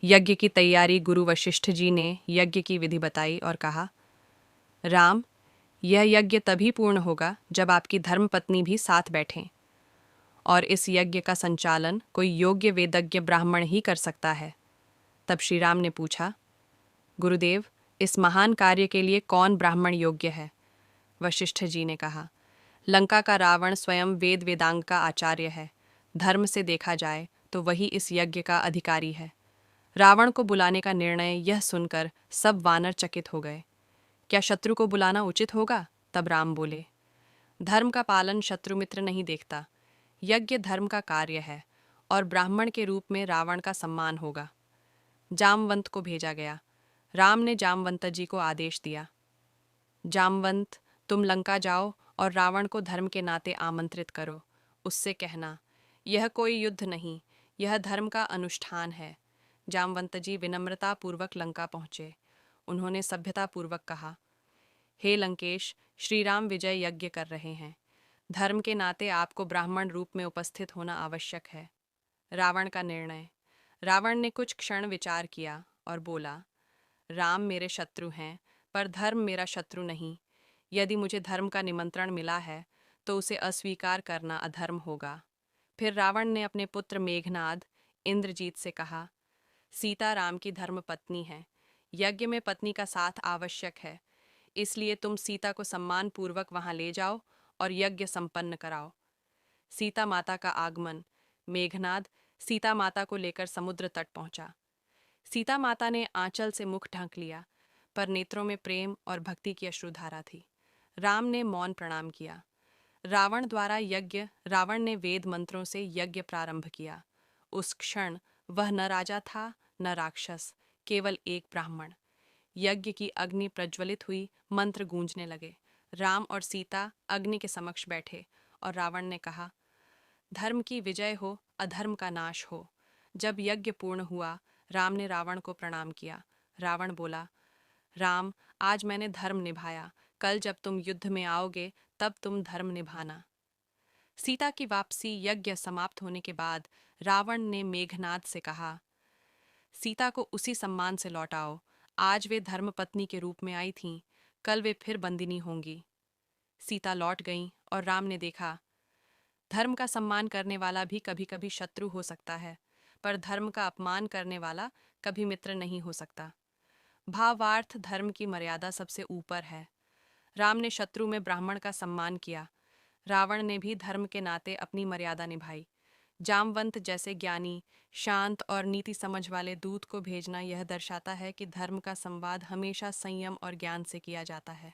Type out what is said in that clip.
यज्ञ की तैयारी गुरु वशिष्ठ जी ने यज्ञ की विधि बताई और कहा, राम, यह यज्ञ तभी पूर्ण होगा जब आपकी धर्मपत्नी भी साथ बैठें, और इस यज्ञ का संचालन कोई योग्य वेदज्ञ ब्राह्मण ही कर सकता है। तब श्री राम ने पूछा, गुरुदेव, इस महान कार्य के लिए कौन ब्राह्मण योग्य है? वशिष्ठ जी ने कहा, लंका का रावण स्वयं वेद वेदांग का आचार्य है। धर्म से देखा जाए तो वही इस यज्ञ का अधिकारी है। रावण को बुलाने का निर्णय यह सुनकर सब वानर चकित हो गए। क्या शत्रु को बुलाना उचित होगा? तब राम बोले, धर्म का पालन शत्रु मित्र नहीं देखता। यज्ञ धर्म का कार्य है और ब्राह्मण के रूप में रावण का सम्मान होगा। जामवंत को भेजा गया। राम ने जामवंत जी को आदेश दिया, जामवंत, तुम लंका जाओ और रावण को धर्म के नाते आमंत्रित करो। उससे कहना, यह कोई युद्ध नहीं, यह धर्म का अनुष्ठान है। जामवंत जी विनम्रतापूर्वक लंका पहुँचे। उन्होंने सभ्यतापूर्वक कहा, हे लंकेश, श्री राम विजय यज्ञ कर रहे हैं। धर्म के नाते आपको ब्राह्मण रूप में उपस्थित होना आवश्यक है। रावण का निर्णय। रावण ने कुछ क्षण विचार किया और बोला, राम मेरे शत्रु हैं, पर धर्म मेरा शत्रु नहीं। यदि मुझे धर्म का निमंत्रण मिला है तो उसे अस्वीकार करना अधर्म होगा। फिर रावण ने अपने पुत्र मेघनाद, इंद्रजीत से कहा, सीता राम की धर्म पत्नी है। यज्ञ में पत्नी का साथ आवश्यक है, इसलिए तुम सीता को सम्मान पूर्वक वहां ले जाओ और यज्ञ संपन्न कराओ। सीता माता का आगमन। मेघनाद सीता माता को लेकर समुद्र तट पहुंचा। सीता माता ने आंचल से मुख ढक लिया, पर नेत्रों में प्रेम और भक्ति की अश्रुधारा थी। राम ने मौन प्रणाम किया। रावण ने वेद मंत्रों से यज्ञ प्रारंभ किया। उस क्षण वह न राजा था न राक्षस, केवल एक ब्राह्मण। यज्ञ की अग्नि प्रज्वलित हुई, मंत्र गूंजने लगे। राम और सीता अग्नि के समक्ष बैठे और रावण ने कहा, धर्म की विजय हो, अधर्म का नाश हो। जब यज्ञ पूर्ण हुआ, राम ने रावण को प्रणाम किया। रावण बोला, राम, आज मैंने धर्म निभाया। कल जब तुम युद्ध में आओगे तब तुम धर्म निभाना। सीता की वापसी। यज्ञ समाप्त होने के बाद रावण ने मेघनाद से कहा, सीता को उसी सम्मान से लौटाओ। आज वे धर्मपत्नी के रूप में आई थीं, कल वे फिर बंदिनी होंगी। सीता लौट गईं और राम ने देखा, धर्म का सम्मान करने वाला भी कभी कभी शत्रु हो सकता है, पर धर्म का अपमान करने वाला कभी मित्र नहीं हो सकता। भावार्थ, धर्म की मर्यादा सबसे ऊपर है। राम ने शत्रु में ब्राह्मण का सम्मान किया। रावण ने भी धर्म के नाते अपनी मर्यादा निभाई। जामवंत जैसे ज्ञानी, शांत और नीति समझ वाले दूत को भेजना यह दर्शाता है कि धर्म का संवाद हमेशा संयम और ज्ञान से किया जाता है।